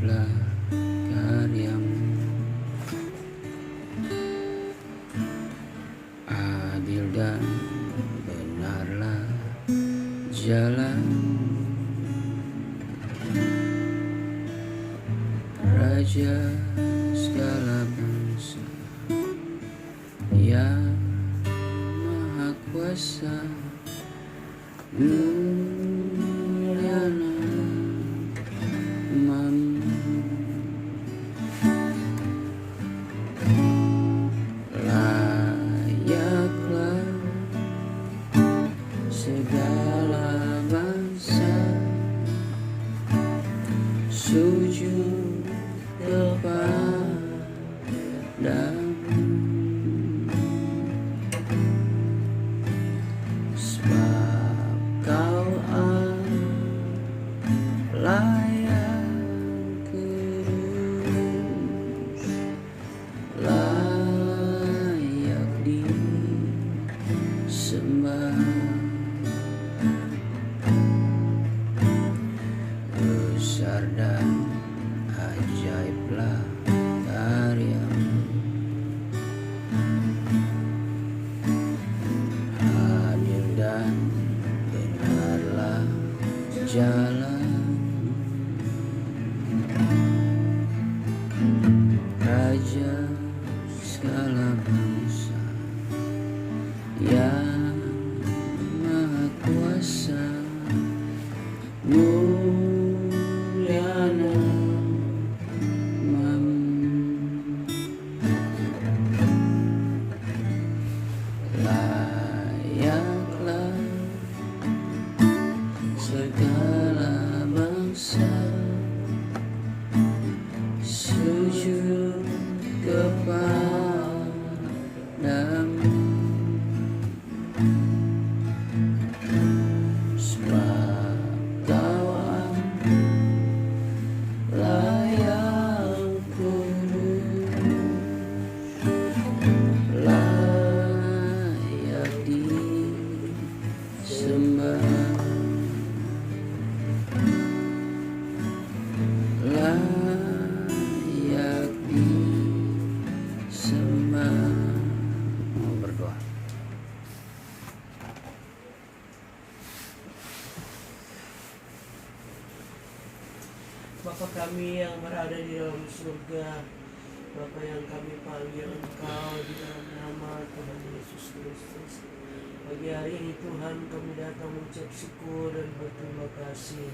ajaiblah karyamu, adil dan benarlah jalan, Raja segala bangsa yang Maha Kuasa, mulia namamu. Layaklah segala bangsa sujud kepadamu, sebab Kau Allah yang kudus, layak disembah. Besar dan ajaiblah karyamu, adil dan benarlah jalan, Raja segala bangsa yang Maha Kuasa, mulia namamu. Layaklah segala bangsa sujud kepadamu, sebab Kau Allah yang kudus, layak disembah. Layak disembah. Mau berdoa. Bapa kami yang berada di dalam surga, Bapa yang kami panggil Engkau di dalam nama Tuhan Yesus Kristus. Pagi hari ini Tuhan kami datang mengucap syukur dan berterima kasih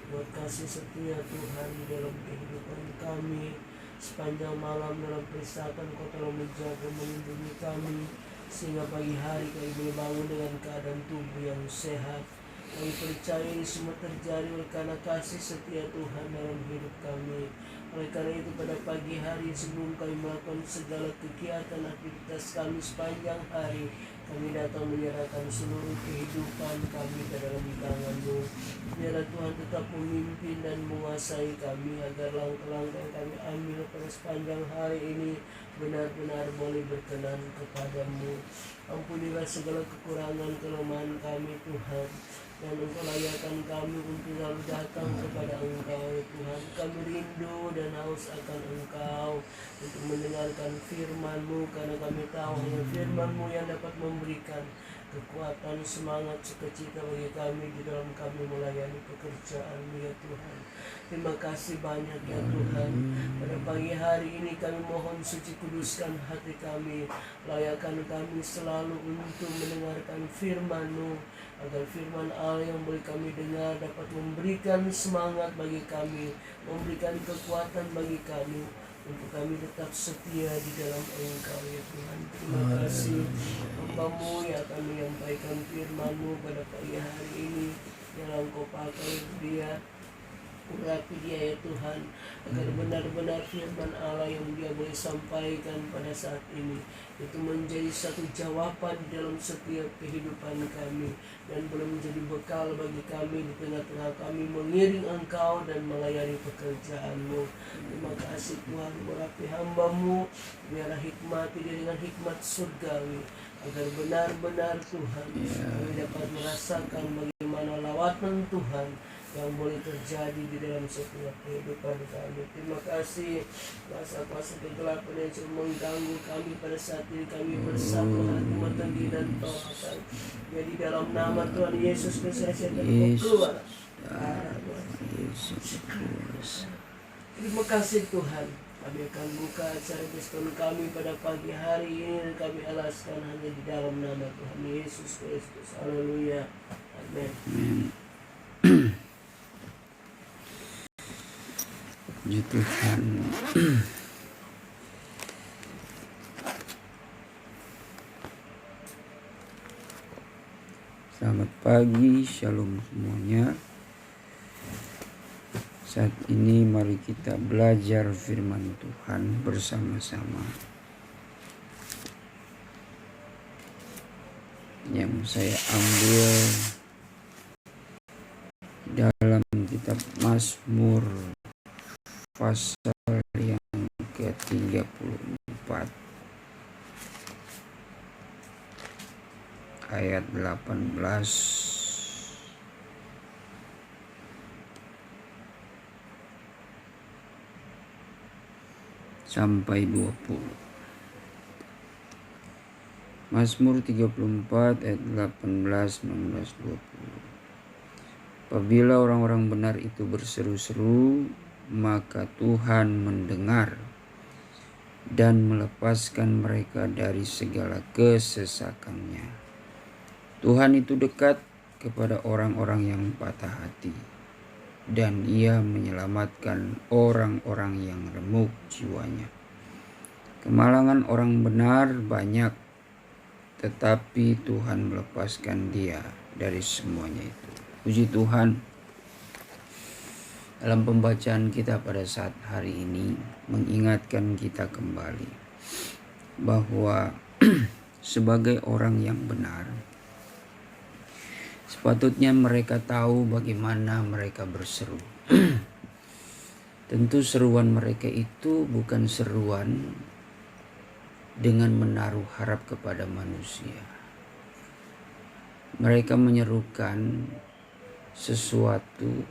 buat kasih setia Tuhan di dalam kehidupan kami. Sepanjang malam dalam perisatan Kau telah menjaga melindungi kami, sehingga pagi hari kami boleh bangun dengan keadaan tubuh yang sehat. Kami percaya ini semua terjadi oleh karena kasih setia Tuhan dalam hidup kami. Oleh karena itu pada pagi hari sebelum kami melakukan segala kegiatan aktivitas kami sepanjang hari, kami datang menyerahkan seluruh kehidupan kami ke dalam tangan-Mu. Biarlah Tuhan tetap memimpin dan menguasai kami, agar langkah-langkah yang kami ambil pada sepanjang hari ini benar-benar boleh berkenan kepadamu. Ampunilah segala kekurangan kelemahan kami Tuhan, dan Engkau layakkan kami untuk selalu datang kepada Engkau ya Tuhan. Kami rindu dan haus akan Engkau untuk mendengarkan firman-Mu, karena kami tahu hanya firman-Mu yang dapat memberikan kekuatan, semangat, sukacita bagi kami di dalam kami melayani pekerjaan-Mu ya Tuhan. Terima kasih banyak ya Tuhan. Pada pagi hari ini kami mohon suci kuduskan hati kami, layakkan kami selalu untuk mendengarkan firman-Mu, agar firman Allah yang boleh kami dengar dapat memberikan semangat bagi kami, memberikan kekuatan bagi kami, untuk kami tetap setia di dalam Engkau ya Tuhan. Terima kasih Hamba-Mu yang akan menyampaikan firman-Mu pada pagi hari ini, yang Engkau pakai dia, urapi dia ya Tuhan, agar benar-benar firman Allah yang dia boleh sampaikan pada saat ini itu menjadi satu jawaban di dalam setiap kehidupan kami, dan boleh menjadi bekal bagi kami di tengah-tengah kami mengiring Engkau dan melayani pekerjaan-Mu. Terima kasih Tuhan, urapi hamba-Mu, biarlah hikmati dia dengan hikmat surgawi, agar benar-benar Tuhan kami dapat merasakan bagaimana lawatan Tuhan yang boleh terjadi di dalam setiap kehidupan kami. Terima kasih kuasa-kuasa kegelapan yang cuma mengganggu kami pada saat ini. Kami bersatu hati mata dan tolong. Jadi dalam nama Tuhan Yesus Kristus saya keluar. Terima kasih Tuhan. Kami akan buka acara Kristen kami pada pagi hari ini dan kami alaskan hanya di dalam nama Tuhan Yesus Kristus. Haleluya. Amin. Puji Tuhan. Selamat pagi, shalom semuanya. Saat ini mari kita belajar firman Tuhan bersama-sama. Yang saya ambil dalam kitab Mazmur pasal yang ke-34 ayat 18 sampai 20. Mazmur 34 ayat 18, 19, 20. Apabila orang-orang benar itu berseru-seru, maka Tuhan mendengar dan melepaskan mereka dari segala kesesakannya. Tuhan itu dekat kepada orang-orang yang patah hati, dan Ia menyelamatkan orang-orang yang remuk jiwanya. Kemalangan orang benar banyak, tetapi Tuhan melepaskan dia dari semuanya itu. Puji Tuhan. Dalam pembacaan kita pada saat hari ini mengingatkan kita kembali bahwa sebagai orang yang benar, sepatutnya mereka tahu bagaimana mereka berseru. Tentu seruan mereka itu bukan seruan dengan menaruh harap kepada manusia. Mereka menyerukan sesuatu,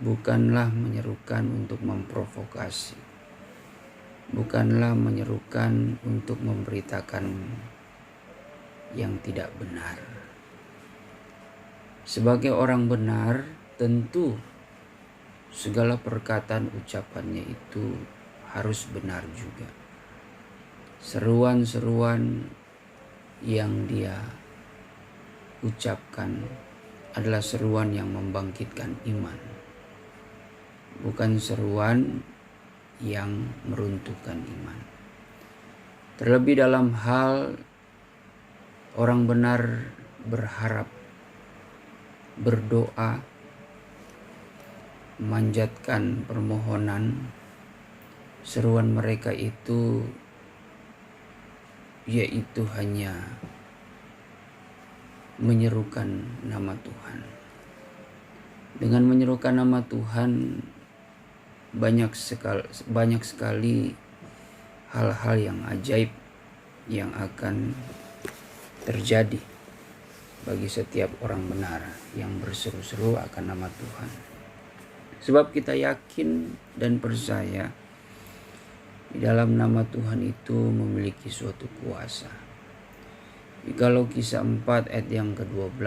bukanlah menyerukan untuk memprovokasi, bukanlah menyerukan untuk memberitakan yang tidak benar. Sebagai orang benar, tentu segala perkataan ucapannya itu harus benar juga. Seruan-seruan yang dia ucapkan adalah seruan yang membangkitkan iman, bukan seruan yang meruntuhkan iman. Terlebih dalam hal orang benar berharap, berdoa, memanjatkan permohonan, seruan mereka itu yaitu hanya menyerukan nama Tuhan. Dengan menyerukan nama Tuhan, banyak sekali hal-hal yang ajaib yang akan terjadi bagi setiap orang benar yang berseru-seru akan nama Tuhan. Sebab kita yakin dan percaya di dalam nama Tuhan itu memiliki suatu kuasa. Kalau Kisah 4 ayat yang ke-12,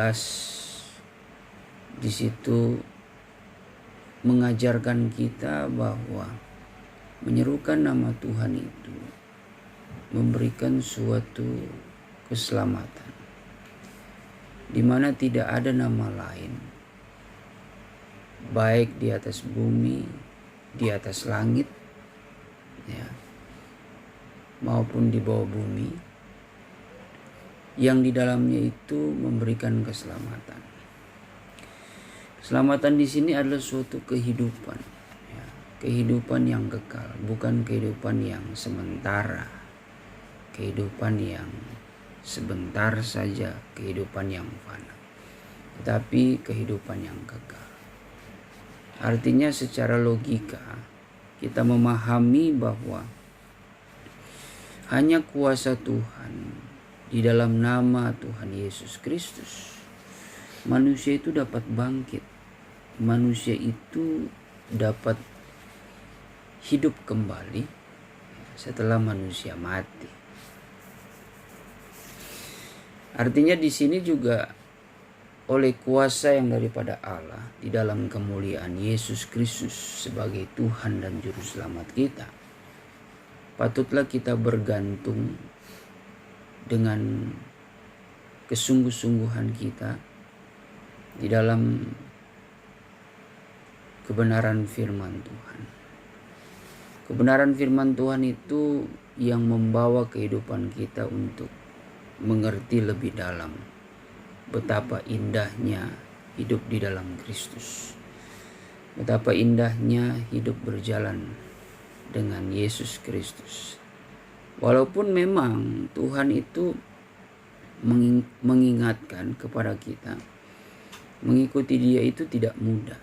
di situ mengajarkan kita bahwa menyerukan nama Tuhan itu memberikan suatu keselamatan, di mana tidak ada nama lain, baik di atas bumi, di atas langit, ya, maupun di bawah bumi, yang di dalamnya itu memberikan keselamatan. Keselamatan di sini adalah suatu kehidupan, ya, kehidupan yang kekal, bukan kehidupan yang sementara, kehidupan yang sebentar saja, kehidupan yang fana, tetapi kehidupan yang kekal. Artinya secara logika kita memahami bahwa hanya kuasa Tuhan di dalam nama Tuhan Yesus Kristus, manusia itu dapat bangkit manusia itu dapat hidup kembali setelah manusia mati. Artinya di sini juga oleh kuasa yang daripada Allah di dalam kemuliaan Yesus Kristus sebagai Tuhan dan Juru Selamat kita, patutlah kita bergantung dengan kesungguh-sungguhan kita di dalam kebenaran firman Tuhan. Kebenaran firman Tuhan itu yang membawa kehidupan kita untuk mengerti lebih dalam betapa indahnya hidup di dalam Kristus. Betapa indahnya hidup berjalan dengan Yesus Kristus. Walaupun memang Tuhan itu mengingatkan kepada kita, mengikuti Dia itu tidak mudah.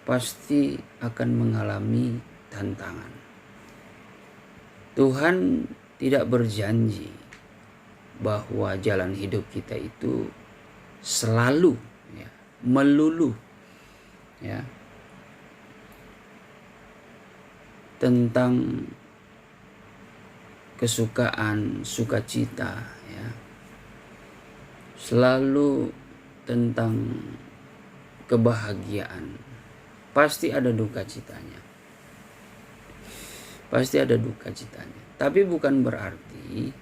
Pasti akan mengalami tantangan. Tuhan tidak berjanji bahwa jalan hidup kita itu selalu melulu tentang kesukaan, sukacita, selalu tentang kebahagiaan. Pasti ada duka citanya. Tapi bukan berarti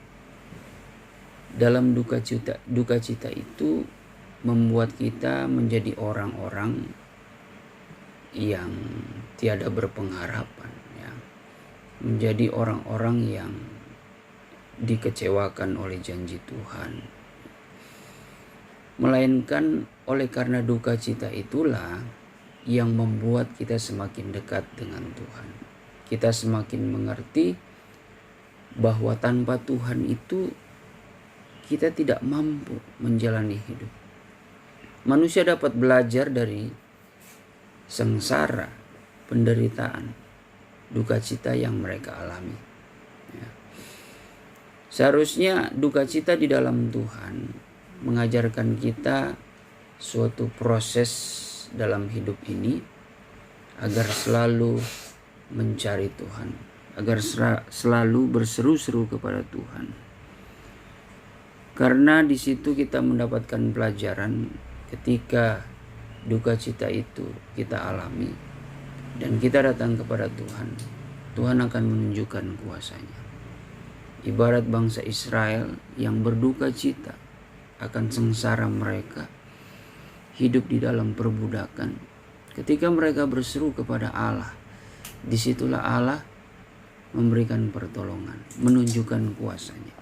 dalam duka cita itu membuat kita menjadi orang-orang yang tiada berpengharapan, menjadi orang-orang yang dikecewakan oleh janji Tuhan. Melainkan oleh karena duka cita itulah yang membuat kita semakin dekat dengan Tuhan. Kita semakin mengerti bahwa tanpa Tuhan itu kita tidak mampu menjalani hidup. Manusia dapat belajar dari sengsara, penderitaan, duka cita yang mereka alami. Seharusnya duka cita di dalam Tuhan mengajarkan kita suatu proses dalam hidup ini agar selalu mencari Tuhan, agar selalu berseru-seru kepada Tuhan. Karena di situ kita mendapatkan pelajaran ketika duka cita itu kita alami dan kita datang kepada Tuhan, Tuhan akan menunjukkan kuasa-Nya. Ibarat bangsa Israel yang berduka cita akan sengsara mereka, hidup di dalam perbudakan. Ketika mereka berseru kepada Allah, disitulah Allah memberikan pertolongan, menunjukkan kuasa-Nya.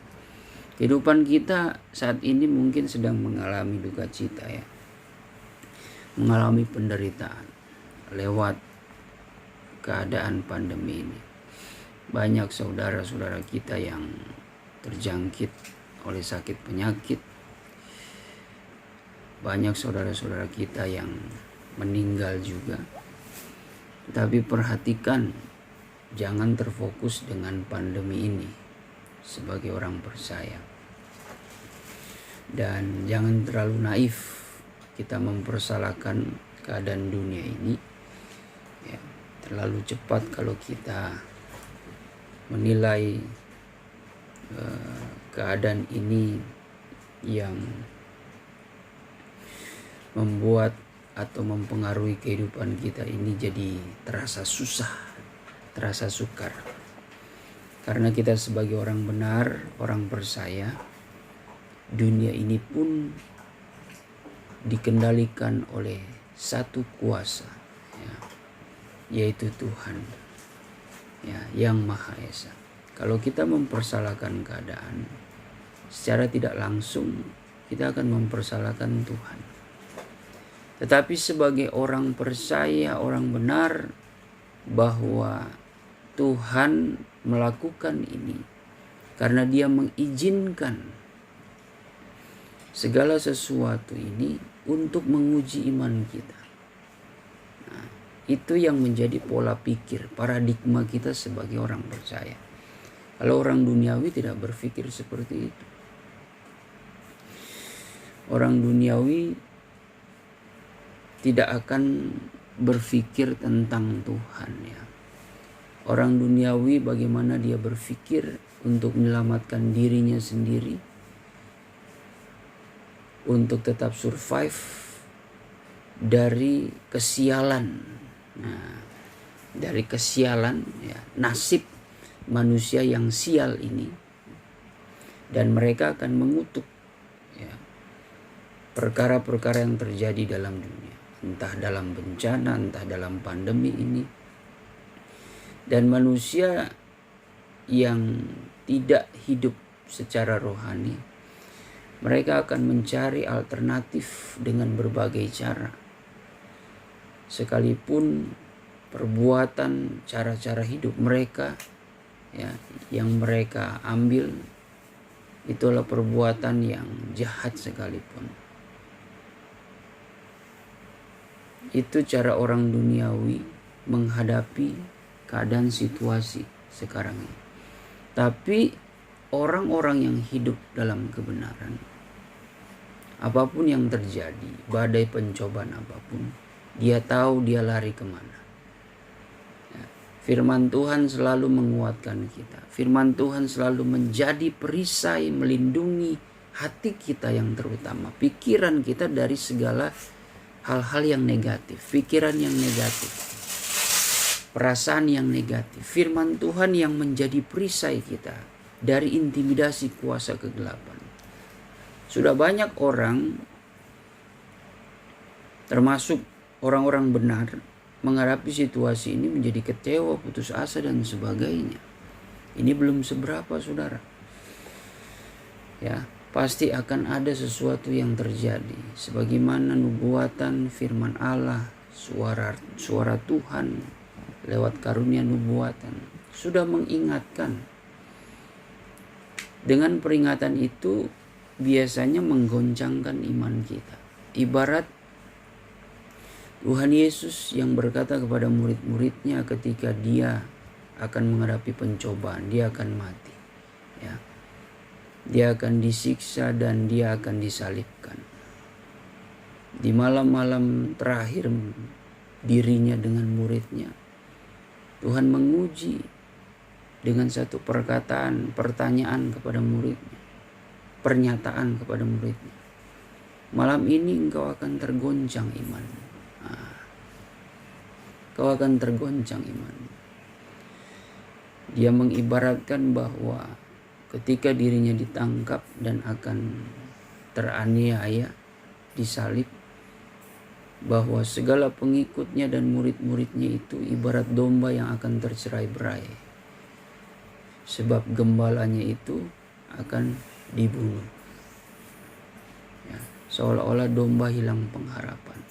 Kehidupan kita saat ini mungkin sedang mengalami duka cita, mengalami penderitaan lewat keadaan pandemi ini. Banyak saudara-saudara kita yang terjangkit oleh sakit penyakit. Banyak saudara-saudara kita yang meninggal juga. Tapi perhatikan, jangan terfokus dengan pandemi ini sebagai orang percaya. Dan jangan terlalu naif kita mempersalahkan keadaan dunia ini. Terlalu cepat kalau kita menilai keadaan ini yang membuat atau mempengaruhi kehidupan kita ini jadi terasa susah, terasa sukar. Karena kita sebagai orang benar, orang percaya, dunia ini pun dikendalikan oleh satu kuasa, yaitu Tuhan, yang Maha Esa. Kalau kita mempersalahkan keadaan, secara tidak langsung kita akan mempersalahkan Tuhan. Tetapi sebagai orang percaya, orang benar, bahwa Tuhan melakukan ini karena Dia mengizinkan segala sesuatu ini untuk menguji iman kita. Nah, itu yang menjadi pola pikir, paradigma kita sebagai orang percaya. Kalau orang duniawi tidak berpikir seperti itu. Orang duniawi tidak akan berpikir tentang Tuhan ya. Orang duniawi bagaimana dia berpikir untuk menyelamatkan dirinya sendiri, untuk tetap survive dari kesialan. Nah, dari kesialan ya, nasib manusia yang sial ini, dan mereka akan mengutuk ya, perkara-perkara yang terjadi dalam dunia, entah dalam bencana, entah dalam pandemi ini. Dan manusia yang tidak hidup secara rohani, mereka akan mencari alternatif dengan berbagai cara. Sekalipun perbuatan, cara-cara hidup mereka ya, yang mereka ambil itulah perbuatan yang jahat sekalipun. Itu cara orang duniawi menghadapi keadaan situasi sekarang ini. Tapi orang-orang yang hidup dalam kebenaran, apapun yang terjadi, badai pencobaan apapun, dia tahu dia lari kemana. Ya, firman Tuhan selalu menguatkan kita. Firman Tuhan selalu menjadi perisai melindungi hati kita yang terutama, pikiran kita dari segala hal-hal yang negatif, pikiran yang negatif, perasaan yang negatif. Firman Tuhan yang menjadi perisai kita dari intimidasi kuasa kegelapan. Sudah banyak orang, termasuk orang-orang benar, menghadapi situasi ini menjadi kecewa, putus asa dan sebagainya. Ini belum seberapa, saudara. Ya, pasti akan ada sesuatu yang terjadi, sebagaimana nubuatan firman Allah, suara Tuhan lewat karunia nubuatan sudah mengingatkan. Dengan peringatan itu biasanya menggoncangkan iman kita. Ibarat Tuhan Yesus yang berkata kepada murid-muridnya ketika dia akan menghadapi pencobaan, dia akan mati. Ya. Dia akan disiksa dan dia akan disalibkan. Di malam-malam terakhir dirinya dengan muridnya, Tuhan menguji dengan satu pertanyaan kepada muridnya, pernyataan kepada muridnya. Malam ini engkau akan tergoncang imanmu. Kau akan tergoncang imanmu. Dia mengibaratkan bahwa ketika dirinya ditangkap dan akan teraniaya, disalib, bahwa segala pengikutnya dan murid-muridnya itu ibarat domba yang akan tercerai-berai. Sebab gembalanya itu akan dibunuh. Ya, seolah-olah domba hilang pengharapan.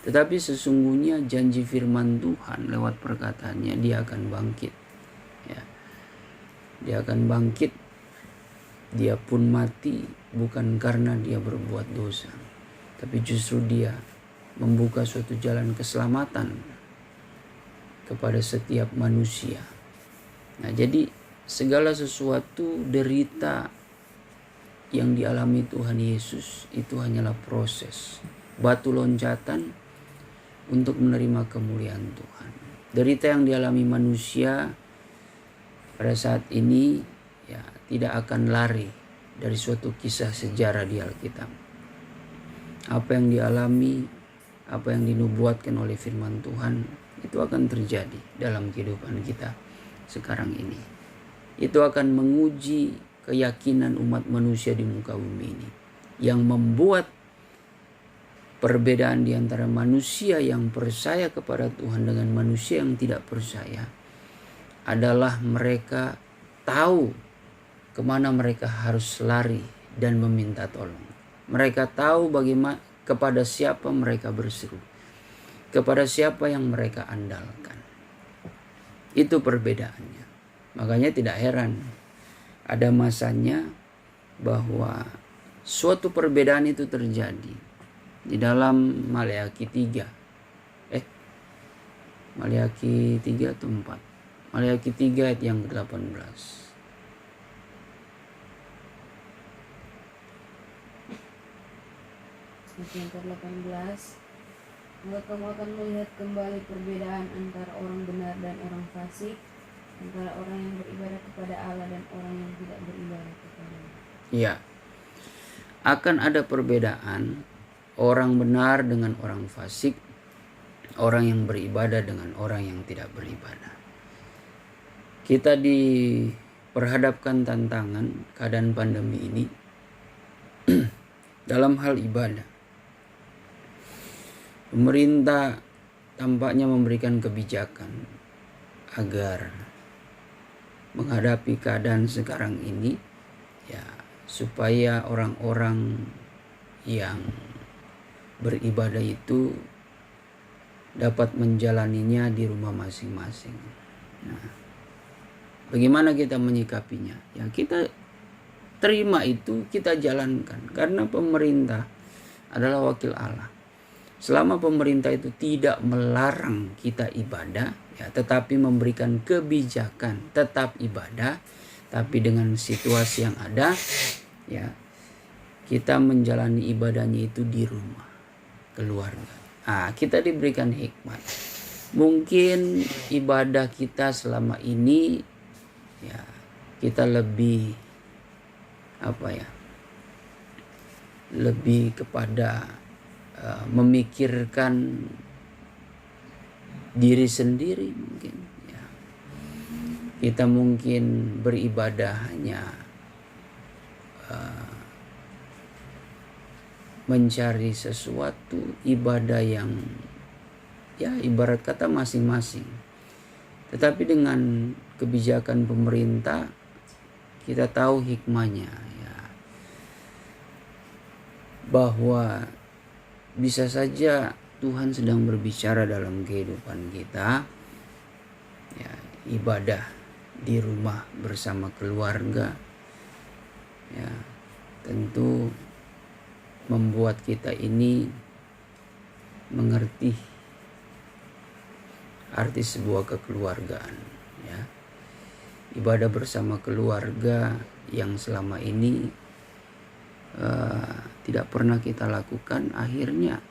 Tetapi sesungguhnya janji firman Tuhan lewat perkataannya, dia akan bangkit. Ya. Dia akan bangkit. Dia pun mati bukan karena dia berbuat dosa, tapi justru dia membuka suatu jalan keselamatan kepada setiap manusia. Nah, jadi segala sesuatu derita yang dialami Tuhan Yesus itu hanyalah proses, batu loncatan untuk menerima kemuliaan Tuhan. Derita yang dialami manusia pada saat ini ya tidak akan lari dari suatu kisah sejarah di Alkitab. Apa yang dialami, apa yang dinubuatkan oleh firman Tuhan itu akan terjadi dalam kehidupan kita sekarang ini. Itu akan menguji keyakinan umat manusia di muka bumi ini, yang membuat perbedaan di antara manusia yang percaya kepada Tuhan dengan manusia yang tidak percaya adalah mereka tahu kemana mereka harus lari dan meminta tolong. Mereka tahu bagaimana, kepada siapa mereka berseru, kepada siapa yang mereka andalkan. Itu perbedaannya. Makanya tidak heran ada masanya bahwa suatu perbedaan itu terjadi di dalam Maleakhi 3. Maleakhi 3 atau 4? Maleakhi 3 ayat yang ke-18. Yang ke-18. Maka kamu akan melihat kembali perbedaan antara orang benar dan orang fasik, antara orang yang beribadah kepada Allah dan orang yang tidak beribadah kepada-Nya. Ya, akan ada perbedaan orang benar dengan orang fasik, orang yang beribadah dengan orang yang tidak beribadah. Kita diperhadapkan tantangan keadaan pandemi ini dalam hal ibadah. Pemerintah tampaknya memberikan kebijakan agar menghadapi keadaan sekarang ini, ya, supaya orang-orang yang beribadah itu dapat menjalaninya di rumah masing-masing. Nah, bagaimana kita menyikapinya? Ya, kita terima itu, kita jalankan, karena pemerintah adalah wakil Allah. Selama pemerintah itu tidak melarang kita ibadah, ya, tetapi memberikan kebijakan tetap ibadah, tapi dengan situasi yang ada, ya, kita menjalani ibadahnya itu di rumah, keluarga. Kita diberikan hikmat. Mungkin ibadah kita selama ini, ya, kita lebih lebih kepada memikirkan diri sendiri mungkin, ya. Kita mungkin beribadah hanya mencari sesuatu ibadah yang, ya, ibarat kata masing-masing. Tetapi dengan kebijakan pemerintah kita tahu hikmahnya, ya, bahwa bisa saja Tuhan sedang berbicara dalam kehidupan kita, ya, ibadah di rumah bersama keluarga, ya, tentu membuat kita ini mengerti arti sebuah kekeluargaan, ya. Ibadah bersama keluarga yang selama ini tidak pernah kita lakukan, akhirnya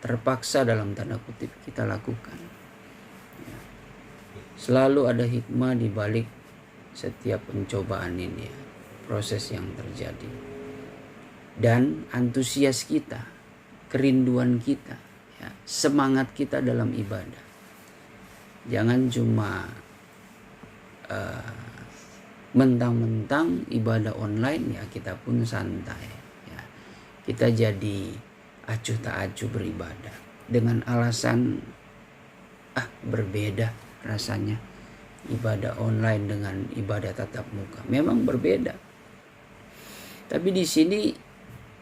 terpaksa dalam tanda kutip kita lakukan, ya. Selalu ada hikmah di balik setiap pencobaan ini, ya, proses yang terjadi, dan antusias kita, kerinduan kita, ya, semangat kita dalam ibadah. Jangan cuma mentang-mentang ibadah online, ya, kita pun santai, ya. Kita jadi acuh tak acuh beribadah dengan alasan berbeda rasanya ibadah online dengan ibadah tatap muka. Memang berbeda, tapi di sini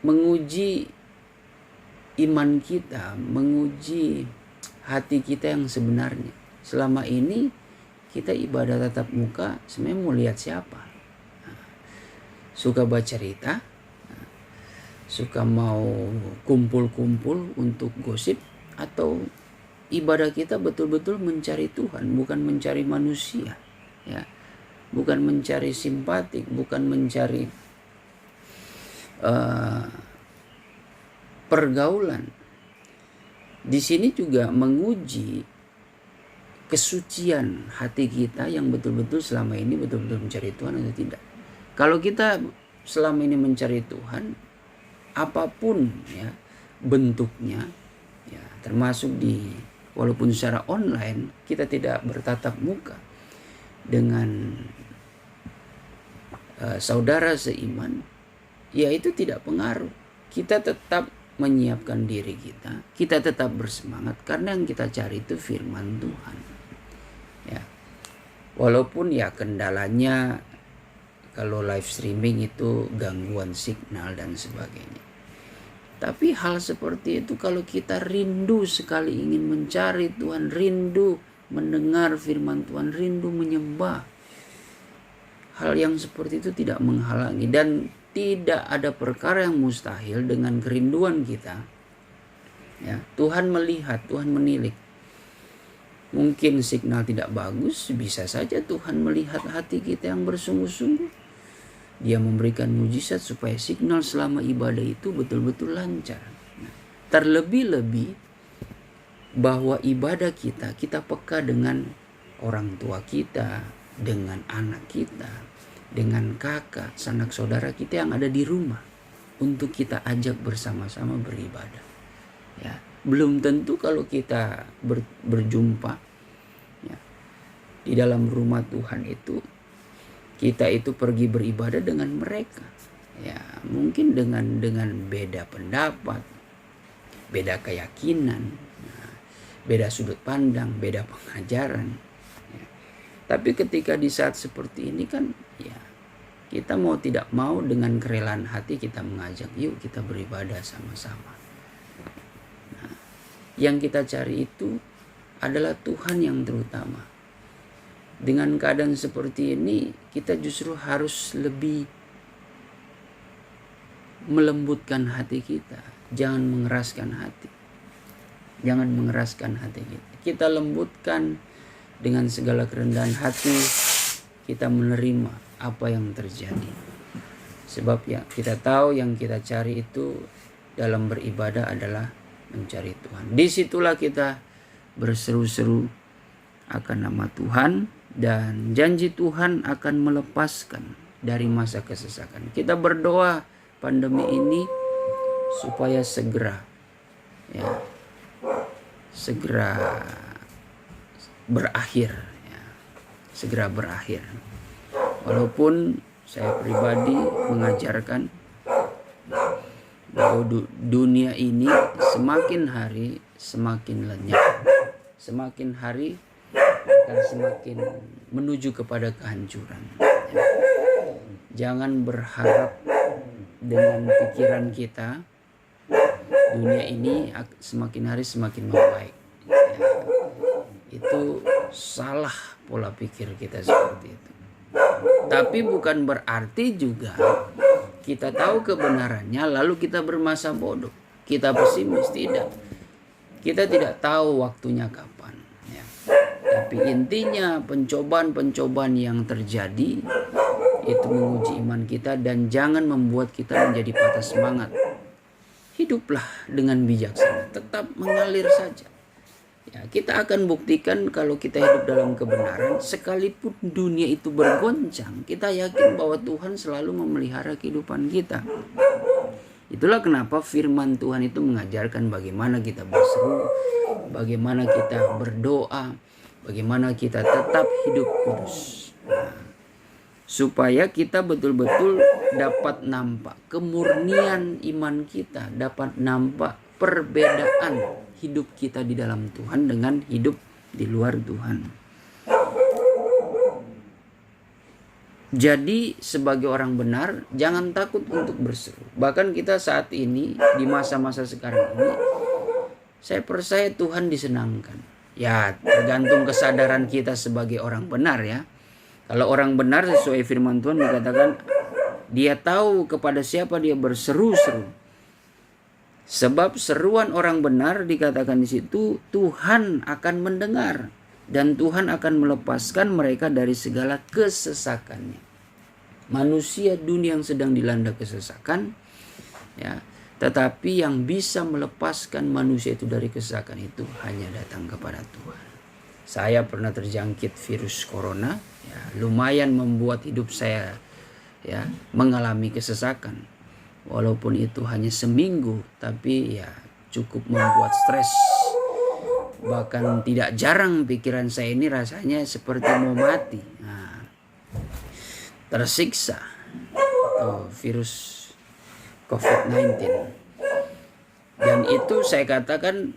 menguji iman kita, menguji hati kita yang sebenarnya. Selama ini kita ibadah tatap muka sebenarnya mau lihat siapa? Suka baca cerita, suka mau kumpul-kumpul untuk gosip, atau ibadah kita betul-betul mencari Tuhan, bukan mencari manusia, ya, bukan mencari simpatik, bukan mencari pergaulan. Di sini juga menguji kesucian hati kita yang betul-betul selama ini betul-betul mencari Tuhan atau tidak. Kalau kita selama ini mencari Tuhan, apapun, ya, bentuknya, ya, termasuk walaupun secara online kita tidak bertatap muka dengan saudara seiman, ya, itu tidak pengaruh. Kita tetap menyiapkan diri kita tetap bersemangat, karena yang kita cari itu firman Tuhan, ya. Walaupun, ya, kendalanya kalau live streaming itu gangguan signal dan sebagainya. Tapi hal seperti itu kalau kita rindu sekali ingin mencari Tuhan, rindu mendengar firman Tuhan, rindu menyembah, hal yang seperti itu tidak menghalangi, dan tidak ada perkara yang mustahil dengan kerinduan kita, ya. Tuhan melihat, Tuhan menilik. Mungkin signal tidak bagus, bisa saja Tuhan melihat hati kita yang bersungguh-sungguh. Dia memberikan mujizat supaya signal selama ibadah itu betul-betul lancar. Nah, terlebih-lebih bahwa ibadah kita peka dengan orang tua kita, dengan anak kita, dengan kakak, sanak saudara kita yang ada di rumah, untuk kita ajak bersama-sama beribadah. Ya, belum tentu kalau kita berjumpa ya, di dalam rumah Tuhan itu, kita itu pergi beribadah dengan mereka. Ya, mungkin dengan beda pendapat, beda keyakinan, beda sudut pandang, beda pengajaran. Ya. Tapi ketika di saat seperti ini kan ya, kita mau tidak mau dengan kerelaan hati kita mengajak, yuk kita beribadah sama-sama. Nah, yang kita cari itu adalah Tuhan yang terutama. Dengan keadaan seperti ini kita justru harus lebih melembutkan hati kita. Jangan mengeraskan hati. Jangan mengeraskan hati kita. Kita lembutkan dengan segala kerendahan hati. Kita menerima apa yang terjadi. Sebab ya kita tahu yang kita cari itu dalam beribadah adalah mencari Tuhan. Disitulah kita berseru-seru akan nama Tuhan. Dan janji Tuhan akan melepaskan dari masa kesesakan. Kita berdoa pandemi ini supaya segera berakhir ya. Segera berakhir. Walaupun saya pribadi mengajarkan bahwa dunia ini semakin hari semakin lenyap. Semakin hari akan semakin menuju kepada kehancuran. Jangan berharap dengan pikiran kita dunia ini semakin hari semakin membaik. Ya, itu salah pola pikir kita seperti itu. Tapi bukan berarti juga kita tahu kebenarannya lalu kita bermasa bodoh, kita pesimis. Tidak. Kita tidak tahu waktunya kapan. Ya. Tapi intinya pencobaan-pencobaan yang terjadi itu menguji iman kita dan jangan membuat kita menjadi patah semangat. Hiduplah dengan bijaksana, tetap mengalir saja. Ya, kita akan buktikan kalau kita hidup dalam kebenaran, sekalipun dunia itu bergoncang, kita yakin bahwa Tuhan selalu memelihara kehidupan kita. Itulah kenapa firman Tuhan itu mengajarkan bagaimana kita berseru, bagaimana kita berdoa, bagaimana kita tetap hidup kudus. Nah, supaya kita betul-betul dapat nampak kemurnian iman kita, dapat nampak perbedaan hidup kita di dalam Tuhan dengan hidup di luar Tuhan. Jadi sebagai orang benar jangan takut untuk berseru. Bahkan kita saat ini di masa-masa sekarang ini, saya percaya Tuhan disenangkan. Ya tergantung kesadaran kita sebagai orang benar ya. Kalau orang benar sesuai firman Tuhan dikatakan dia tahu kepada siapa dia berseru-seru. Sebab seruan orang benar dikatakan di situ Tuhan akan mendengar dan Tuhan akan melepaskan mereka dari segala kesesakannya. Manusia dunia yang sedang dilanda kesesakan ya, tetapi yang bisa melepaskan manusia itu dari kesesakan itu hanya datang kepada Tuhan. Saya pernah terjangkit virus corona ya, lumayan membuat hidup saya ya mengalami kesesakan. Walaupun itu hanya seminggu, tapi ya cukup membuat stres. Bahkan tidak jarang pikiran saya ini rasanya seperti mau mati. Nah, tersiksa virus COVID-19. Dan itu saya katakan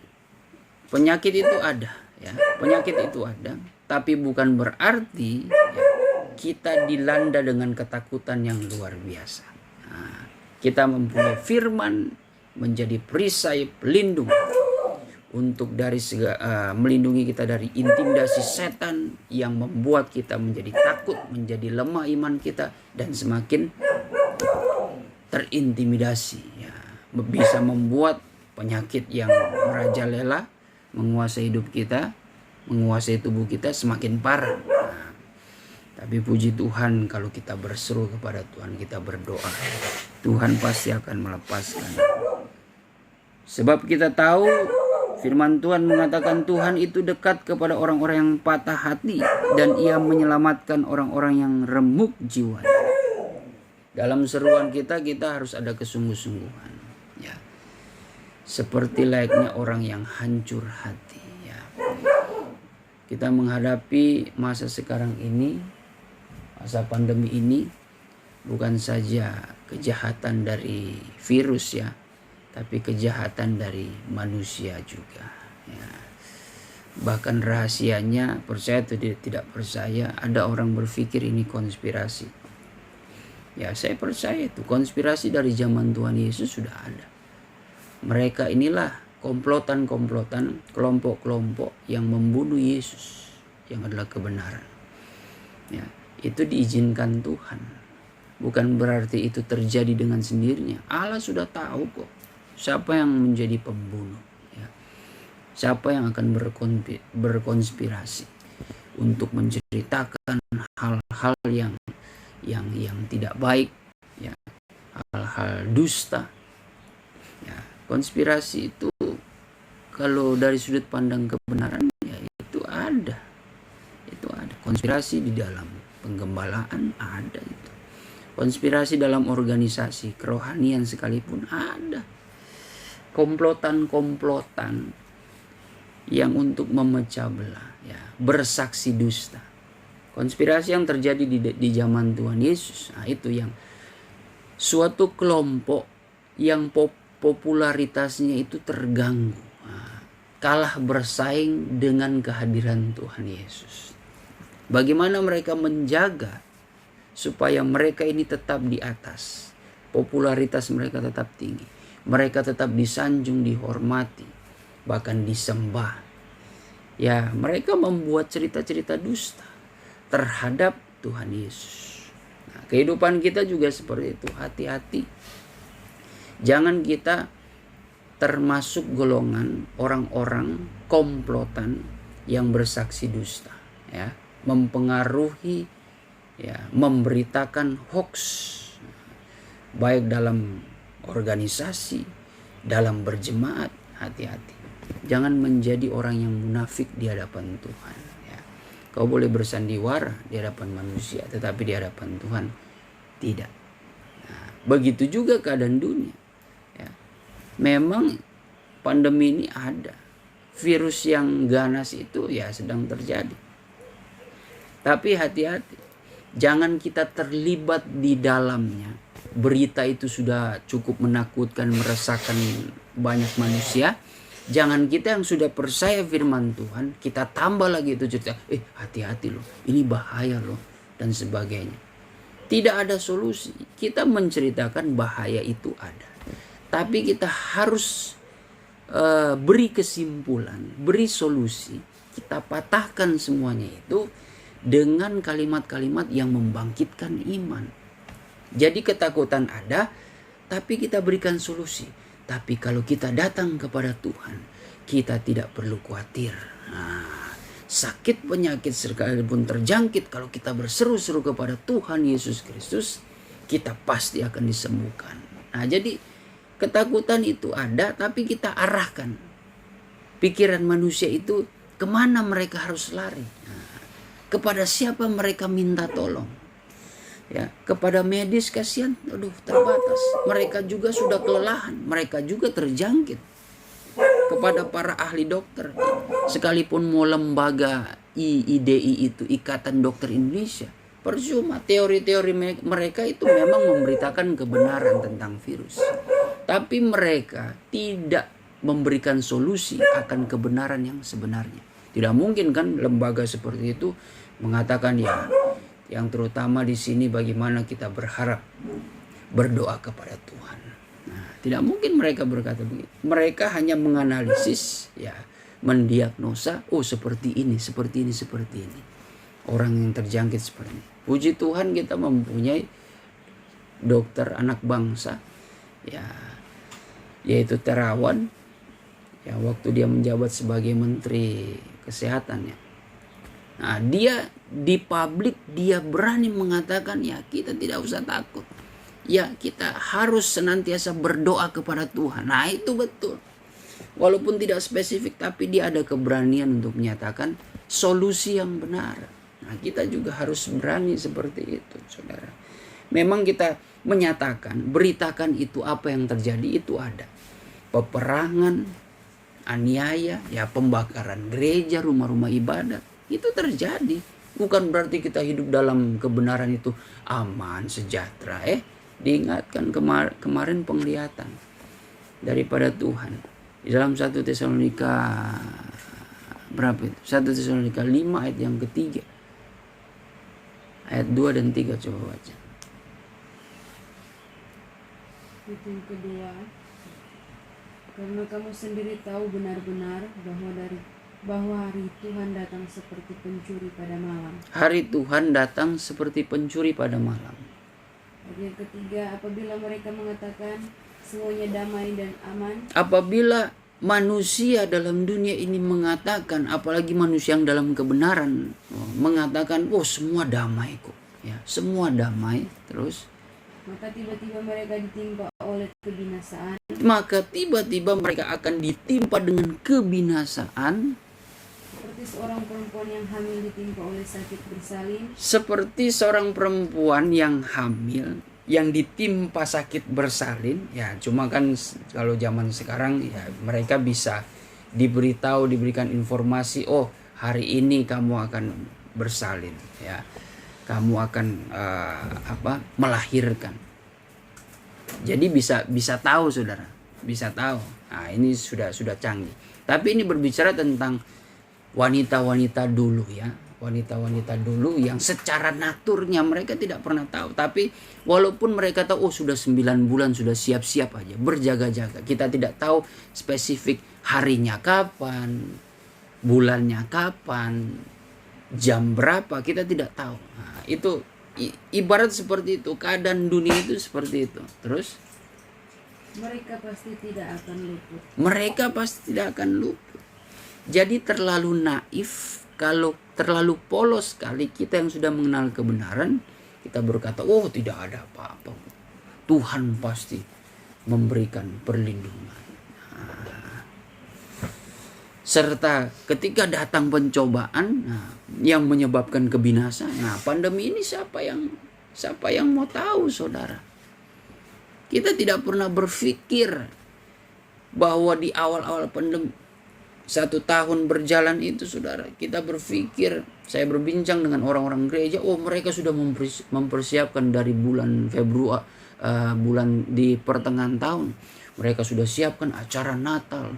penyakit itu ada. Ya, penyakit itu ada, tapi bukan berarti ya, kita dilanda dengan ketakutan yang luar biasa. Nah, kita mempunyai firman menjadi perisai pelindung untuk melindungi kita dari intimidasi setan yang membuat kita menjadi takut, menjadi lemah iman kita dan semakin terintimidasi. Ya, bisa membuat penyakit yang merajalela menguasai hidup kita, menguasai tubuh kita semakin parah. Nah, tapi puji Tuhan kalau kita berseru kepada Tuhan, kita berdoa, Tuhan pasti akan melepaskan. Sebab kita tahu Firman Tuhan mengatakan Tuhan itu dekat kepada orang-orang yang patah hati dan Ia menyelamatkan orang-orang yang remuk jiwa. Dalam seruan kita harus ada kesungguh-sungguhan. Ya. Seperti layaknya orang yang hancur hati. Ya. Kita menghadapi masa sekarang ini, masa pandemi ini, bukan saja kejahatan dari virus ya, tapi kejahatan dari manusia juga. Ya. Bahkan rahasianya, percaya atau tidak percaya, ada orang berpikir ini konspirasi. Ya, saya percaya itu konspirasi dari zaman Tuhan Yesus sudah ada. Mereka inilah komplotan-komplotan, kelompok-kelompok yang membunuh Yesus yang adalah kebenaran. Ya, itu diizinkan Tuhan. Bukan berarti itu terjadi dengan sendirinya. Allah sudah tahu kok siapa yang menjadi pembunuh. Ya. Siapa yang akan berkonspirasi untuk menceritakan hal-hal yang tidak baik, ya, hal-hal dusta. Ya, konspirasi itu kalau dari sudut pandang kebenaran ya itu ada. Konspirasi di dalam penggembalaan ada itu. Konspirasi dalam organisasi kerohanian sekalipun ada. Komplotan-komplotan yang untuk memecah belah, ya, bersaksi dusta. Konspirasi yang terjadi di zaman Tuhan Yesus, nah itu yang suatu kelompok yang popularitasnya itu terganggu, nah, kalah bersaing dengan kehadiran Tuhan Yesus. Bagaimana mereka menjaga supaya mereka ini tetap di atas, popularitas mereka tetap tinggi, mereka tetap disanjung, dihormati, bahkan disembah. Ya, mereka membuat cerita-cerita dusta terhadap Tuhan Yesus. Nah, kehidupan kita juga seperti itu. Hati-hati. Jangan kita termasuk golongan orang-orang komplotan yang bersaksi dusta, ya, mempengaruhi, ya, memberitakan hoax, baik dalam organisasi, dalam berjemaat. Hati-hati. Jangan menjadi orang yang munafik di hadapan Tuhan. Kau boleh bersandiwara di hadapan manusia, tetapi di hadapan Tuhan tidak. Nah, begitu juga keadaan dunia. Ya. Memang pandemi ini ada. Virus yang ganas itu ya sedang terjadi. Tapi hati-hati. Jangan kita terlibat di dalamnya. Berita itu sudah cukup menakutkan, meresahkan banyak manusia. Jangan kita yang sudah percaya firman Tuhan, kita tambah lagi itu cerita. Hati-hati loh, ini bahaya loh, dan sebagainya. Tidak ada solusi. Kita menceritakan bahaya itu ada. Tapi kita harus beri kesimpulan, beri solusi. Kita patahkan semuanya itu dengan kalimat-kalimat yang membangkitkan iman. Jadi ketakutan ada, tapi kita berikan solusi. Tapi kalau kita datang kepada Tuhan, kita tidak perlu khawatir. Nah, sakit penyakit sekalipun terjangkit, kalau kita berseru-seru kepada Tuhan Yesus Kristus, kita pasti akan disembuhkan. Nah, jadi ketakutan itu ada, tapi kita arahkan. Pikiran manusia itu kemana mereka harus lari? Nah, kepada siapa mereka minta tolong? Ya, kepada medis kasihan, terbatas. Mereka juga sudah kelelahan, mereka juga terjangkit. Kepada para ahli dokter, sekalipun mau lembaga IIDI itu, Ikatan Dokter Indonesia, percuma. Teori-teori mereka itu memang memberitakan kebenaran tentang virus, tapi mereka tidak memberikan solusi akan kebenaran yang sebenarnya. Tidak mungkin kan lembaga seperti itu mengatakan ya. Yang terutama di sini bagaimana kita berharap berdoa kepada Tuhan. Nah, tidak mungkin mereka berkata begitu. Mereka hanya menganalisis, ya, mendiagnosa, seperti ini. Orang yang terjangkit seperti ini. Puji Tuhan kita mempunyai dokter anak bangsa, ya, yaitu Terawan, ya, waktu dia menjabat sebagai Menteri Kesehatan, ya. Nah, dia di publik dia berani mengatakan ya kita tidak usah takut. Ya kita harus senantiasa berdoa kepada Tuhan. Nah itu betul. Walaupun tidak spesifik, tapi dia ada keberanian untuk menyatakan solusi yang benar. Nah, kita juga harus berani seperti itu, saudara. Memang kita menyatakan, beritakan itu apa yang terjadi itu ada. Peperangan, aniaya, ya pembakaran gereja, rumah-rumah ibadat, itu terjadi. Bukan berarti kita hidup dalam kebenaran itu aman, sejahtera. Diingatkan kemarin penglihatan daripada Tuhan. Di dalam 1 Tesalonika berapa itu? 1 Tesalonika 5 ayat yang ketiga. Ayat 2 dan 3 coba baca. Itu yang kedua. Karena kamu sendiri tahu benar-benar bahwa hari Tuhan datang seperti pencuri pada malam. Hari Tuhan datang seperti pencuri pada malam. Yang ketiga, apabila mereka mengatakan semuanya damai dan aman. Apabila manusia dalam dunia ini mengatakan, apalagi manusia yang dalam kebenaran mengatakan, semua damai kok, ya semua damai, terus maka tiba-tiba mereka ditimpa oleh kebinasaan. Maka tiba-tiba mereka akan ditimpa dengan kebinasaan. Seperti seorang perempuan yang hamil ditimpa oleh sakit bersalin. Seperti seorang perempuan yang hamil yang ditimpa sakit bersalin. Ya, cuma kan kalau zaman sekarang ya mereka bisa diberikan informasi, hari ini kamu akan bersalin, ya. Kamu akan melahirkan. Jadi bisa tahu, saudara, bisa tahu. Nah, ini sudah canggih. Tapi ini berbicara tentang wanita-wanita dulu, ya. Wanita-wanita dulu yang secara naturnya mereka tidak pernah tahu. Tapi walaupun mereka tahu, sudah 9 bulan, sudah siap-siap aja, berjaga-jaga. Kita tidak tahu spesifik harinya kapan, bulannya kapan, jam berapa, kita tidak tahu. Nah, itu ibarat seperti itu, keadaan dunia itu seperti itu. Terus mereka pasti tidak akan luput. Mereka pasti tidak akan luput. Jadi terlalu naif, kalau terlalu polos sekali kita yang sudah mengenal kebenaran, kita berkata, tidak ada apa-apa, Tuhan pasti memberikan perlindungan. Serta ketika datang pencobaan, yang menyebabkan kebinasaan. Pandemi ini siapa yang mau tahu, saudara? Kita tidak pernah berpikir bahwa di awal-awal pandemi 1 tahun berjalan itu, saudara, kita berpikir, saya berbincang dengan orang-orang gereja, mereka sudah mempersiapkan dari bulan Februari, bulan di pertengahan tahun, mereka sudah siapkan acara Natal,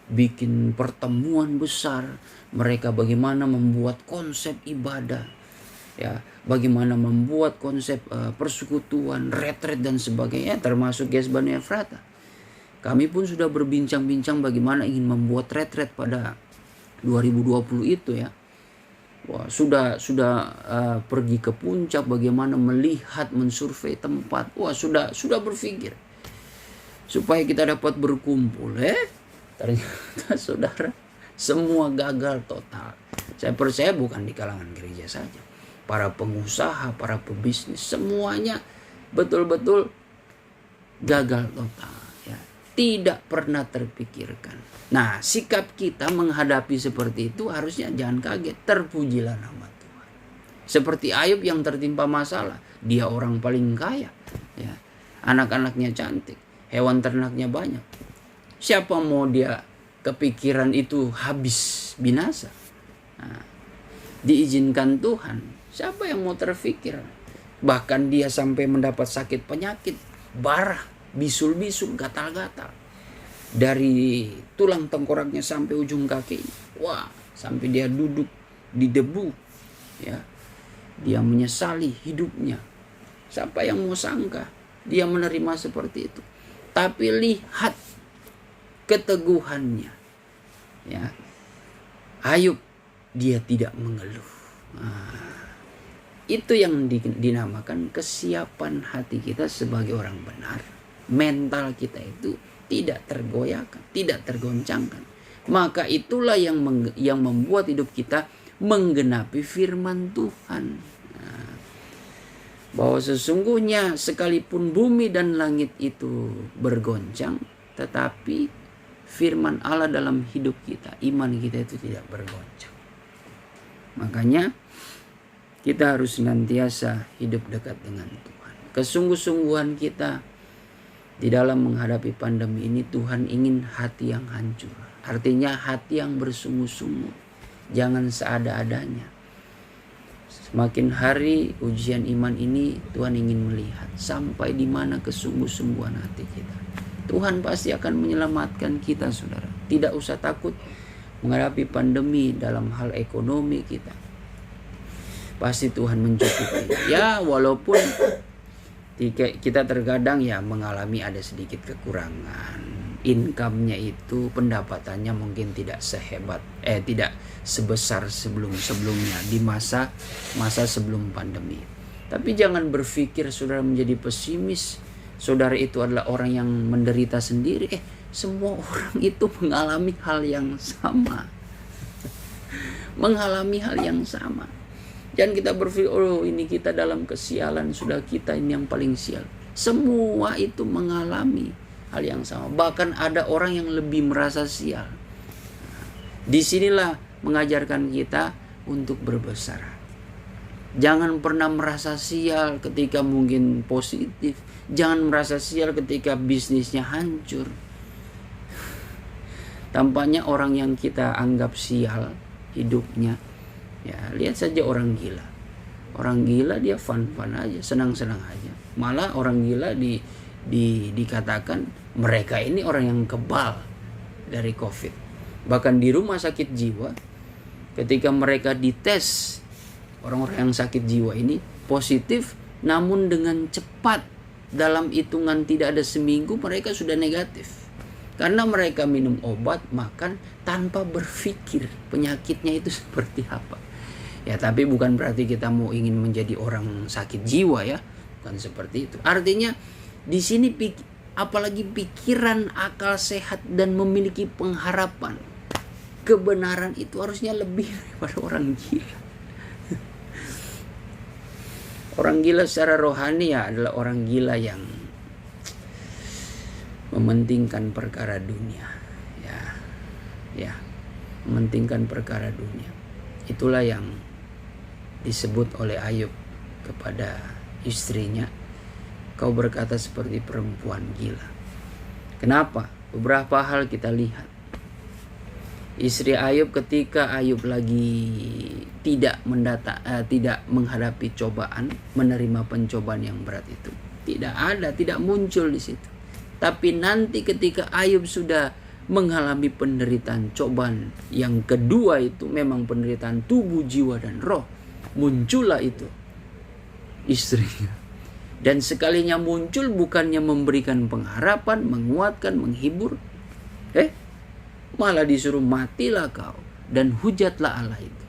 bikin pertemuan besar, mereka bagaimana membuat konsep ibadah, ya, bagaimana membuat konsep persekutuan, retret dan sebagainya, termasuk Gesbani Efrata. Kami pun sudah berbincang-bincang bagaimana ingin membuat retret pada 2020 itu, ya. Sudah pergi ke puncak, bagaimana melihat, mensurvei tempat. Sudah berpikir supaya kita dapat berkumpul, ternyata, saudara, semua gagal total. Saya percaya bukan di kalangan gereja saja, para pengusaha, para pebisnis, semuanya betul-betul gagal total, ya. Tidak pernah terpikirkan. Nah, sikap kita menghadapi seperti itu harusnya jangan kaget. Terpujilah nama Tuhan. Seperti Ayub yang tertimpa masalah, dia orang paling kaya, ya. Anak-anaknya cantik, hewan ternaknya banyak. Siapa mau dia kepikiran itu habis binasa? Nah, diizinkan Tuhan. Siapa yang mau terpikir? Bahkan dia sampai mendapat sakit penyakit, barah, bisul-bisul, gatal-gatal. Dari tulang tengkoraknya sampai ujung kakinya. Sampai dia duduk di debu, ya. Dia menyesali hidupnya. Siapa yang mau sangka dia menerima seperti itu? Tapi lihat keteguhannya, ya. Ayub, dia tidak mengeluh. Itu yang dinamakan kesiapan hati kita sebagai orang benar. Mental kita itu tidak tergoyahkan, tidak tergoncangkan. Maka itulah yang membuat hidup kita menggenapi firman Tuhan. Bahwa sesungguhnya sekalipun bumi dan langit itu bergoncang, tetapi firman Allah dalam hidup kita, iman kita itu tidak bergoncang. Makanya kita harus senantiasa hidup dekat dengan Tuhan. Kesungguh-sungguhan kita di dalam menghadapi pandemi ini, Tuhan ingin hati yang hancur. Artinya hati yang bersungguh-sungguh, jangan seada-adanya. Semakin hari ujian iman ini Tuhan ingin melihat sampai di mana kesungguh-sungguhan hati kita. Tuhan pasti akan menyelamatkan kita, saudara. Tidak usah takut menghadapi pandemi dalam hal ekonomi kita. Pasti Tuhan mencukupi. Ya, walaupun kita terkadang ya mengalami ada sedikit kekurangan. Income-nya itu, pendapatannya mungkin tidak tidak sebesar sebelumnya di masa sebelum pandemi. Tapi jangan berpikir saudara menjadi pesimis. Saudara itu adalah orang yang menderita sendiri. Semua orang itu mengalami hal yang sama. Mengalami hal yang sama. Jangan kita berpikir, oh ini kita dalam kesialan, sudah kita ini yang paling sial. Semua itu mengalami hal yang sama. Bahkan ada orang yang lebih merasa sial. Disinilah mengajarkan kita untuk berbesar. Jangan pernah merasa sial ketika mungkin positif. Jangan merasa sial ketika bisnisnya hancur. Tampaknya orang yang kita anggap sial hidupnya, ya lihat saja orang gila. Orang gila dia fun-fun aja, senang-senang aja. Malah orang gila dikatakan mereka ini orang yang kebal dari COVID. Bahkan di rumah sakit jiwa, ketika mereka dites, orang-orang yang sakit jiwa ini positif, namun dengan cepat dalam hitungan tidak ada seminggu mereka sudah negatif. Karena mereka minum obat, makan tanpa berpikir penyakitnya itu seperti apa. Ya, tapi bukan berarti kita mau ingin menjadi orang sakit jiwa ya. Bukan seperti itu. Artinya di sini apalagi pikiran, akal sehat dan memiliki pengharapan. Kebenaran itu harusnya lebih daripada orang gila. Orang gila secara rohani ya adalah orang gila yang mementingkan perkara dunia. Ya, mementingkan perkara dunia. Itulah yang disebut oleh Ayub kepada istrinya, kau berkata seperti perempuan gila. Kenapa? Beberapa hal kita lihat. Istri Ayub ketika Ayub lagi tidak menghadapi cobaan, menerima pencobaan yang berat itu, tidak muncul di situ. Tapi nanti ketika Ayub sudah mengalami penderitaan cobaan yang kedua, itu memang penderitaan tubuh, jiwa dan roh, muncullah itu istrinya. Dan sekalinya muncul bukannya memberikan pengharapan, menguatkan, menghibur, malah disuruh matilah kau dan hujatlah Allah itu.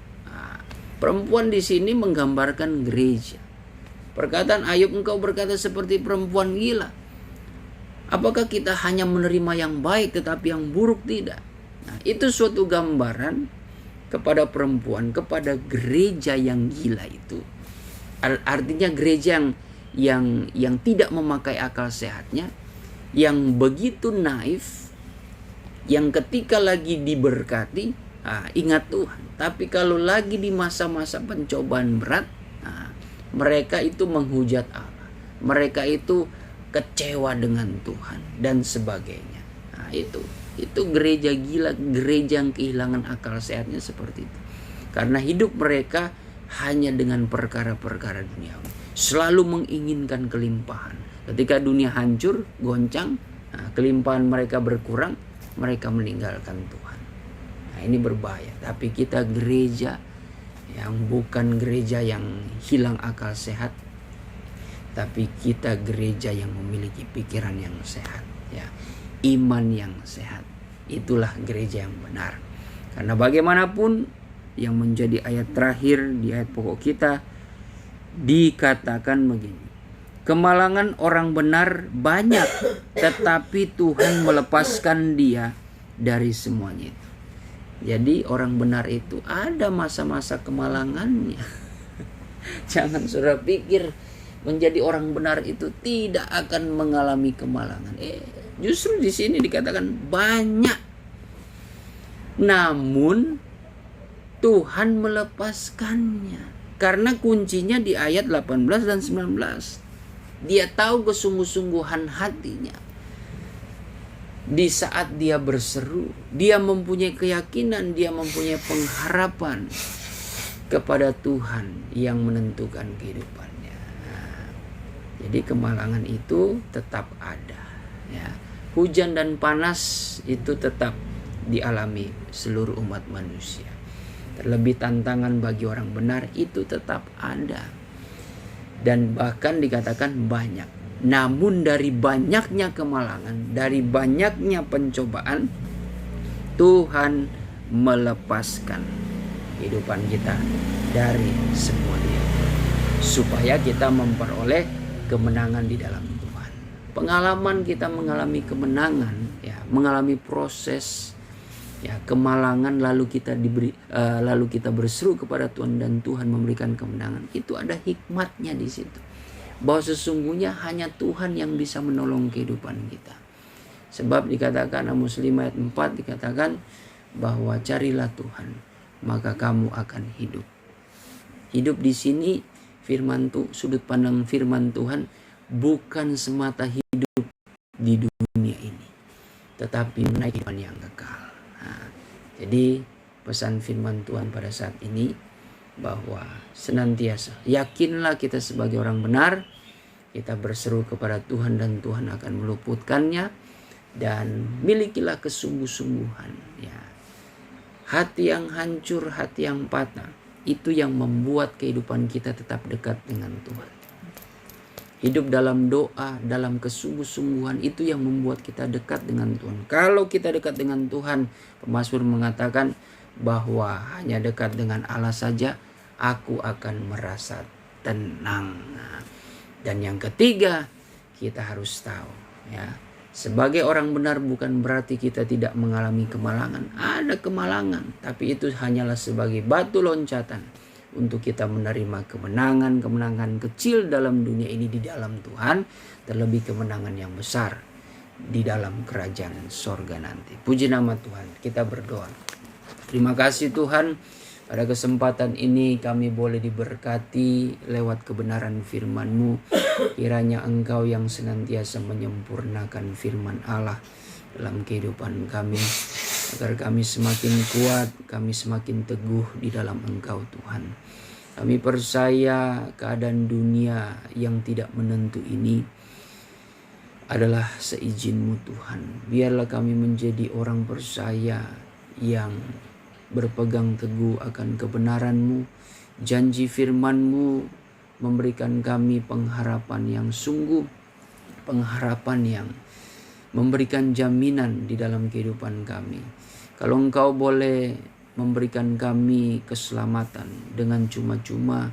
Perempuan di sini menggambarkan gereja. Perkataan Ayub, engkau berkata seperti perempuan gila. Apakah kita hanya menerima yang baik tetapi yang buruk tidak? Itu suatu gambaran kepada perempuan, kepada gereja yang gila itu. Artinya gereja yang tidak memakai akal sehatnya, yang begitu naif, yang ketika lagi diberkati, ingat Tuhan. Tapi kalau lagi di masa-masa pencobaan berat, mereka itu menghujat Allah. Mereka itu kecewa dengan Tuhan dan sebagainya. Itu gereja gila, gereja yang kehilangan akal sehatnya seperti itu. Karena hidup mereka hanya dengan perkara-perkara duniawi. Selalu menginginkan kelimpahan. Ketika dunia hancur, goncang, kelimpahan mereka berkurang, mereka meninggalkan Tuhan. Ini berbahaya. Tapi kita gereja yang bukan gereja yang hilang akal sehat, tapi kita gereja yang memiliki pikiran yang sehat, ya, iman yang sehat. Itulah gereja yang benar. Karena bagaimanapun yang menjadi ayat terakhir di ayat pokok kita dikatakan begini. Kemalangan orang benar banyak, tetapi Tuhan melepaskan dia dari semuanya itu. Jadi orang benar itu ada masa-masa kemalangannya. Jangan saudara pikir menjadi orang benar itu tidak akan mengalami kemalangan. Justru di sini dikatakan banyak namun Tuhan melepaskannya. Karena kuncinya di ayat 18 dan 19. Dia tahu kesungguh-sungguhan hatinya. Di saat dia berseru, dia mempunyai keyakinan, dia mempunyai pengharapan kepada Tuhan yang menentukan kehidupannya. Jadi kemalangan itu tetap ada, ya. Hujan dan panas itu tetap dialami seluruh umat manusia. Terlebih tantangan bagi orang benar itu tetap ada. Dan bahkan dikatakan banyak. Namun dari banyaknya kemalangan, dari banyaknya pencobaan, Tuhan melepaskan kehidupan kita dari semua dia, supaya kita memperoleh kemenangan di dalam Tuhan. Pengalaman kita mengalami kemenangan, ya, mengalami proses, ya, kemalangan, lalu kita berseru kepada Tuhan dan Tuhan memberikan kemenangan. Itu ada hikmatnya di situ, bahwa sesungguhnya hanya Tuhan yang bisa menolong kehidupan kita. Sebab dikatakan Amos 5 ayat 4 dikatakan bahwa carilah Tuhan, maka kamu akan hidup. Hidup di sini sudut pandang firman Tuhan bukan semata hidup di dunia ini, tetapi menaiki kehidupan yang kekal. Jadi pesan firman Tuhan pada saat ini bahwa senantiasa yakinlah kita sebagai orang benar, kita berseru kepada Tuhan dan Tuhan akan meluputkannya, dan milikilah kesungguh-sungguhan, ya. Hati yang hancur, hati yang patah, itu yang membuat kehidupan kita tetap dekat dengan Tuhan. Hidup dalam doa, dalam kesungguh-sungguhan, itu yang membuat kita dekat dengan Tuhan. Kalau kita dekat dengan Tuhan, pemazmur mengatakan bahwa hanya dekat dengan Allah saja aku akan merasa tenang. Dan yang ketiga, kita harus tahu, ya, sebagai orang benar bukan berarti kita tidak mengalami kemalangan. Ada kemalangan, tapi itu hanyalah sebagai batu loncatan untuk kita menerima kemenangan kecil dalam dunia ini di dalam Tuhan, terlebih kemenangan yang besar di dalam kerajaan sorga nanti. Puji nama Tuhan. Kita berdoa. Terima kasih Tuhan, pada kesempatan ini kami boleh diberkati lewat kebenaran firman-Mu. Kiranya Engkau yang senantiasa menyempurnakan firman Allah dalam kehidupan kami, agar kami semakin kuat, kami semakin teguh di dalam Engkau Tuhan. Kami percaya keadaan dunia yang tidak menentu ini adalah seizin-Mu Tuhan. Biarlah kami menjadi orang percaya yang berpegang teguh akan kebenaran-Mu. Janji firman-Mu memberikan kami pengharapan yang sungguh, pengharapan yang memberikan jaminan di dalam kehidupan kami. Kalau Engkau boleh memberikan kami keselamatan dengan cuma-cuma,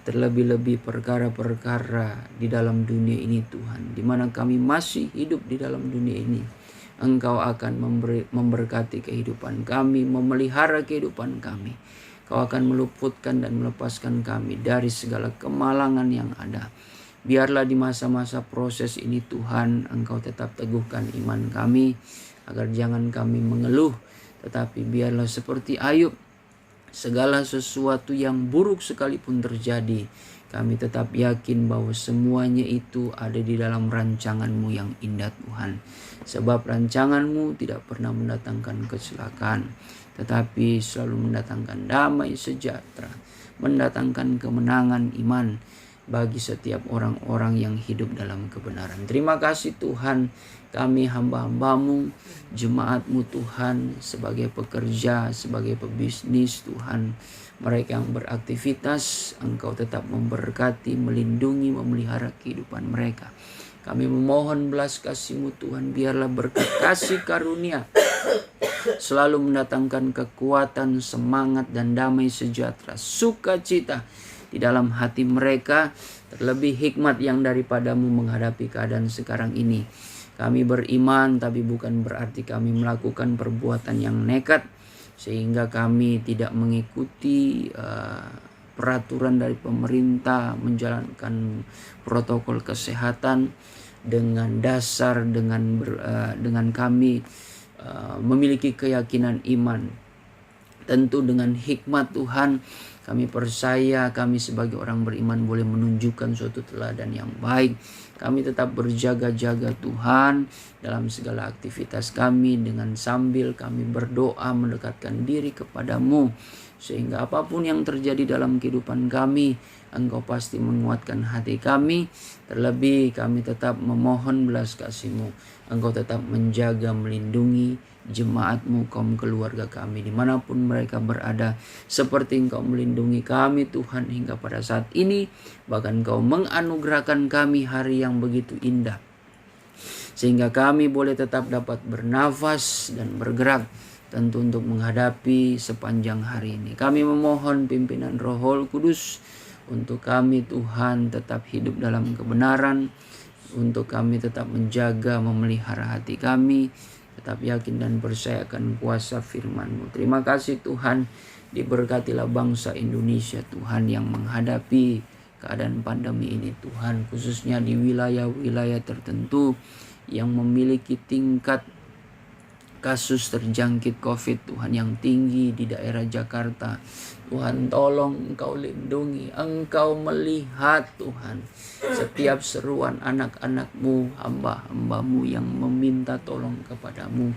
terlebih-lebih perkara-perkara di dalam dunia ini Tuhan, di mana kami masih hidup di dalam dunia ini, Engkau akan memberkati kehidupan kami, memelihara kehidupan kami. Kau akan meluputkan dan melepaskan kami dari segala kemalangan yang ada. Biarlah di masa-masa proses ini Tuhan, Engkau tetap teguhkan iman kami, agar jangan kami mengeluh, tetapi biarlah seperti Ayub, segala sesuatu yang buruk sekalipun terjadi, kami tetap yakin bahwa semuanya itu ada di dalam rancangan-Mu yang indah Tuhan. Sebab rancangan-Mu tidak pernah mendatangkan kecelakaan, tetapi selalu mendatangkan damai sejahtera, mendatangkan kemenangan iman bagi setiap orang-orang yang hidup dalam kebenaran. Terima kasih Tuhan, kami hamba-hamba-Mu, jemaat-Mu Tuhan, sebagai pekerja, sebagai pebisnis Tuhan, mereka yang beraktivitas, Engkau tetap memberkati, melindungi, memelihara kehidupan mereka. Kami memohon belas kasih-Mu Tuhan, biarlah berkat kasih karunia selalu mendatangkan kekuatan, semangat, dan damai sejahtera, sukacita di dalam hati mereka, terlebih hikmat yang daripada-Mu menghadapi keadaan sekarang ini. Kami beriman, tapi bukan berarti kami melakukan perbuatan yang nekat, sehingga kami tidak mengikuti peraturan dari pemerintah, menjalankan protokol kesehatan dengan dasar dengan kami memiliki keyakinan iman Tentu dengan hikmat Tuhan, kami percaya kami sebagai orang beriman boleh menunjukkan suatu teladan yang baik. Kami tetap berjaga-jaga Tuhan dalam segala aktivitas kami, dengan sambil kami berdoa mendekatkan diri kepadamu. Sehingga apapun yang terjadi dalam kehidupan kami, Engkau pasti menguatkan hati kami. Terlebih kami tetap memohon belas kasih-Mu. Engkau tetap menjaga, melindungi jemaat-Mu, kaum keluarga kami dimanapun mereka berada, seperti Engkau melindungi kami Tuhan hingga pada saat ini. Bahkan Engkau menganugerahkan kami hari yang begitu indah, sehingga kami boleh tetap dapat bernafas dan bergerak tentu untuk menghadapi sepanjang hari ini. Kami memohon pimpinan Roh Kudus untuk kami Tuhan tetap hidup dalam kebenaran, untuk kami tetap menjaga, memelihara hati kami, tetap yakin dan percaya akan kuasa firman-Mu. Terima kasih Tuhan, diberkatilah bangsa Indonesia Tuhan yang menghadapi keadaan pandemi ini Tuhan, khususnya di wilayah-wilayah tertentu yang memiliki tingkat kasus terjangkit COVID Tuhan yang tinggi di daerah Jakarta. Tuhan tolong Engkau lindungi, Engkau melihat Tuhan setiap seruan anak-anak-Mu, hamba-hamba-Mu yang meminta tolong kepadamu.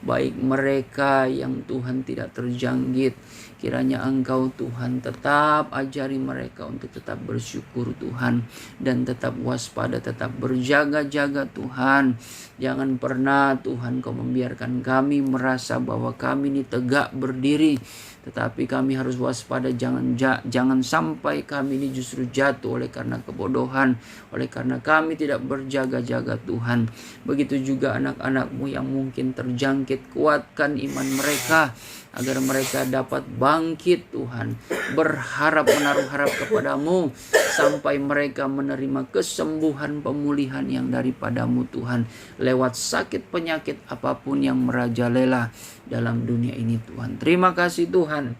Baik mereka yang Tuhan tidak terjangkit, kiranya Engkau Tuhan tetap ajari mereka untuk tetap bersyukur Tuhan, dan tetap waspada, tetap berjaga-jaga Tuhan. Jangan pernah Tuhan Kau membiarkan kami merasa bahwa kami ini tegak berdiri, tetapi kami harus waspada, jangan sampai kami ini justru jatuh oleh karena kebodohan, oleh karena kami tidak berjaga-jaga Tuhan. Begitu juga anak-anak-Mu yang mungkin terjangkit, kuatkan iman mereka agar mereka dapat bangkit Tuhan, berharap, menaruh harap kepadamu sampai mereka menerima kesembuhan, pemulihan yang daripadamu Tuhan, lewat sakit penyakit apapun yang merajalela dalam dunia ini Tuhan. Terima kasih Tuhan,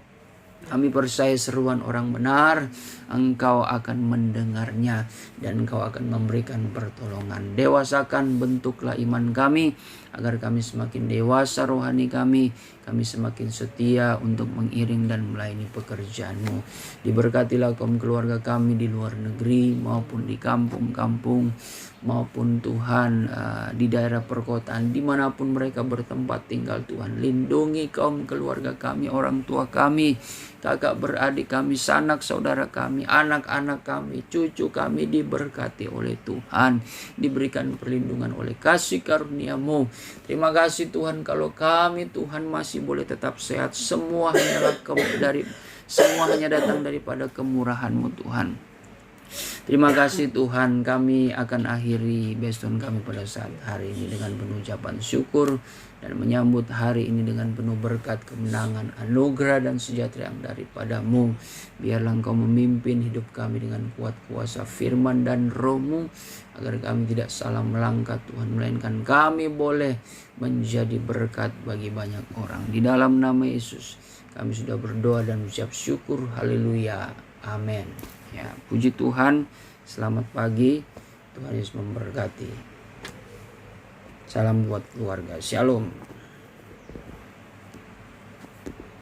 kami percaya seruan orang benar Engkau akan mendengarnya dan Engkau akan memberikan pertolongan. Dewasakan, bentuklah iman kami agar kami semakin dewasa rohani kami semakin setia untuk mengiring dan melayani pekerjaan-Mu. Diberkatilah kaum keluarga kami di luar negeri maupun di kampung-kampung, maupun Tuhan di daerah perkotaan, dimanapun mereka bertempat tinggal Tuhan. Lindungi kaum keluarga kami, orang tua kami, kakak beradik kami, sanak saudara kami, anak-anak kami, cucu kami diberkati oleh Tuhan, diberikan perlindungan oleh kasih karunia-Mu. Terima kasih Tuhan, kalau kami Tuhan masih boleh tetap sehat, semua hanya datang daripada kemurahan-Mu Tuhan. Terima kasih Tuhan, kami akan akhiri beston kami pada saat hari ini dengan penuh ucapan syukur dan menyambut hari ini dengan penuh berkat, kemenangan, anugerah dan sejahtera yang daripadamu. Biarlah Engkau memimpin hidup kami dengan kuat kuasa firman dan Roh-Mu, agar kami tidak salah melangkah Tuhan, melainkan kami boleh menjadi berkat bagi banyak orang. Di dalam nama Yesus kami sudah berdoa dan ucap syukur. Haleluya, amin. Ya, puji Tuhan. Selamat pagi, Tuhan Yesus memberkati. Salam buat keluarga. Shalom.